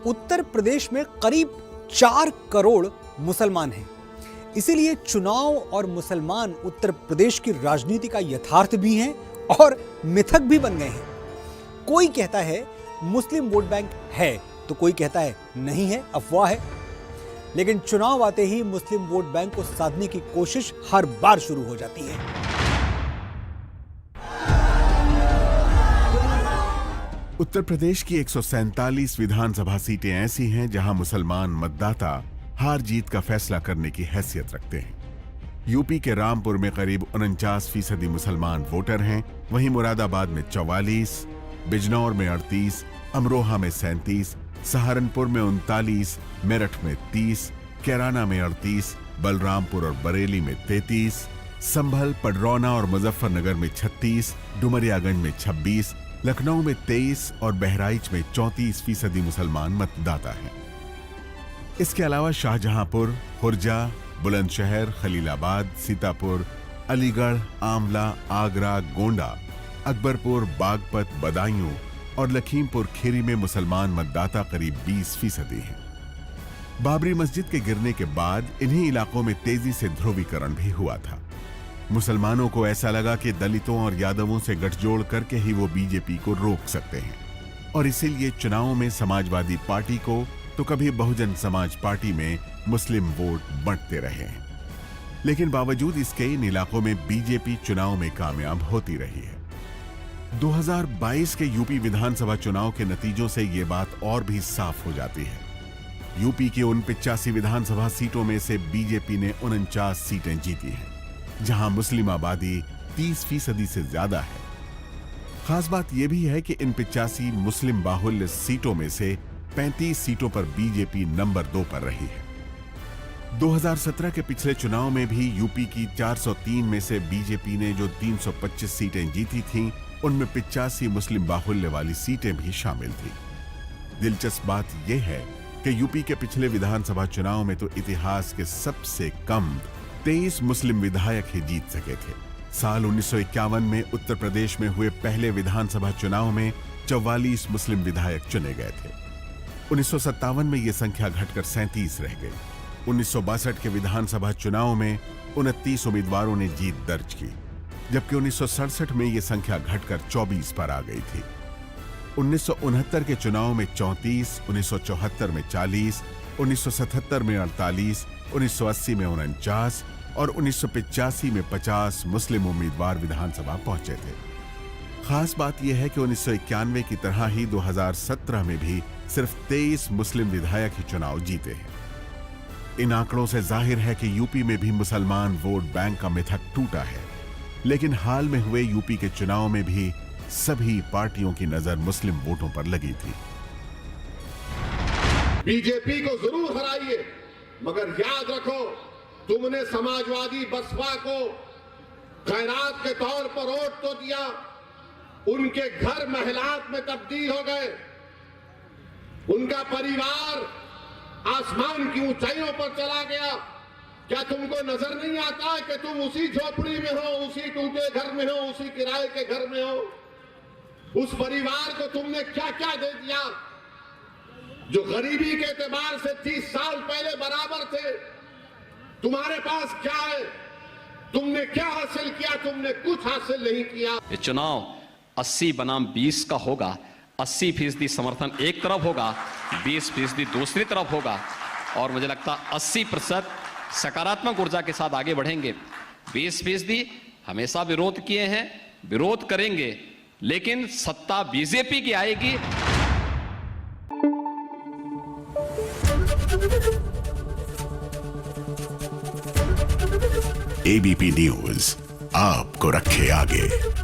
उत्तर प्रदेश में करीब 4 करोड़ मुसलमान हैं। इसीलिए चुनाव और मुसलमान उत्तर प्रदेश की राजनीति का यथार्थ भी हैं और मिथक भी बन गए हैं। कोई कहता है मुस्लिम वोट बैंक है, तो कोई कहता है नहीं है, अफवाह है। लेकिन चुनाव आते ही मुस्लिम वोट बैंक को साधने की कोशिश हर बार शुरू हो जाती है। उत्तर प्रदेश की 147 विधानसभा सीटें ऐसी हैं जहां मुसलमान मतदाता हार जीत का फैसला करने की हैसियत रखते हैं। यूपी के रामपुर में करीब 49% मुसलमान वोटर हैं, वहीं मुरादाबाद में 44, बिजनौर में 38, अमरोहा में 37, सहारनपुर में 39, मेरठ में 30, कैराना में 38, बलरामपुर और बरेली में 33, संभल, पडरौना और मुजफ्फरनगर में 36, डुमरियागंज में 26, लखनऊ में 23 और बहराइच में 34% मुसलमान मतदाता हैं। इसके अलावा शाहजहांपुर, खुर्जा, बुलंदशहर, खलीलाबाद, सीतापुर, अलीगढ़, आंवला, आगरा, गोंडा, अकबरपुर, बागपत, बदायूं और लखीमपुर खीरी में मुसलमान मतदाता करीब 20% हैं। बाबरी मस्जिद के गिरने के बाद इन्हीं इलाकों में तेजी से ध्रुवीकरण भी हुआ था। मुसलमानों को ऐसा लगा कि दलितों और यादवों से गठजोड़ करके ही वो बीजेपी को रोक सकते हैं और इसीलिए चुनावों में समाजवादी पार्टी को तो कभी बहुजन समाज पार्टी में मुस्लिम वोट बंटते रहे हैं। लेकिन बावजूद इसके इन इलाकों में बीजेपी चुनाव में कामयाब होती रही है। 2022 के यूपी विधानसभा चुनाव के नतीजों से ये बात और भी साफ हो जाती है। यूपी की उन 85 विधानसभा सीटों में से बीजेपी ने 49 सीटें जीती हैं, जहां मुस्लिम आबादी 30% से ज्यादा है। खास बात यह भी है कि इन 85 मुस्लिम बाहुल्य सीटों में से 35 सीटों पर बीजेपी नंबर 2 पर रही है। 2017 के पिछले चुनाव में भी यूपी की 403 में से बीजेपी ने जो 325 सीटें जीती थीं, उनमें 85 मुस्लिम बाहुल्य वाली सीटें भी शामिल थी। दिलचस्प बात यह है कि यूपी के पिछले विधानसभा चुनाव में तो इतिहास के सबसे कम 23 मुस्लिम विधायक ही जीत सके थे। साल 1951 में उत्तर प्रदेश में हुए पहले विधानसभा चुनाव में 44 मुस्लिम विधायक चुने गए थे। 1957 में यह संख्या घटकर 37 रह गई। 1962 के विधानसभा चुनाव में 29 उम्मीदवारों ने जीत दर्ज की, जबकि 1967 में यह संख्या घटकर 24 पर आ गई थी। 1969 के चुनाव में 34, 1974 में 40, 1977 में 48, 1980 में 49 और 1985 में 50 मुस्लिम उम्मीदवार विधानसभा पहुंचे थे। खास बात यह है कि 1991 की तरह ही 2017 में भी सिर्फ 23 मुस्लिम विधायक ही चुनाव जीते हैं। इन आंकड़ों से जाहिर है कि यूपी में भी मुसलमान वोट बैंक का मिथक टूटा है। लेकिन हाल में हुए यूपी के चुनाव में भी सभी पार्टियों की नजर मुस्लिम वोटों पर लगी थी। बीजेपी को जरूर हराइए, मगर याद रखो, तुमने समाजवादी बसपा को खैरात के तौर पर वोट तो दिया, उनके घर महलात में तब्दील हो गए, उनका परिवार आसमान की ऊंचाइयों पर चला गया। क्या तुमको नजर नहीं आता कि तुम उसी झोपड़ी में हो, उसी टूटे घर में हो, उसी किराए के घर में हो? उस परिवार को तुमने क्या क्या दे दिया जो गरीबी के एतबार से 30 साल पहले बराबर थे? तुम्हारे पास क्या है? तुमने क्या हासिल किया? तुमने कुछ हासिल नहीं किया। ये चुनाव 80 बनाम 20 का होगा। 80% समर्थन एक तरफ होगा, 20% दूसरी तरफ होगा और मुझे लगता 80% सकारात्मक ऊर्जा के साथ आगे बढ़ेंगे। 20% हमेशा विरोध किए हैं, विरोध करेंगे, लेकिन सत्ता बीजेपी की आएगी। एबीपी न्यूज आपको रखे आगे।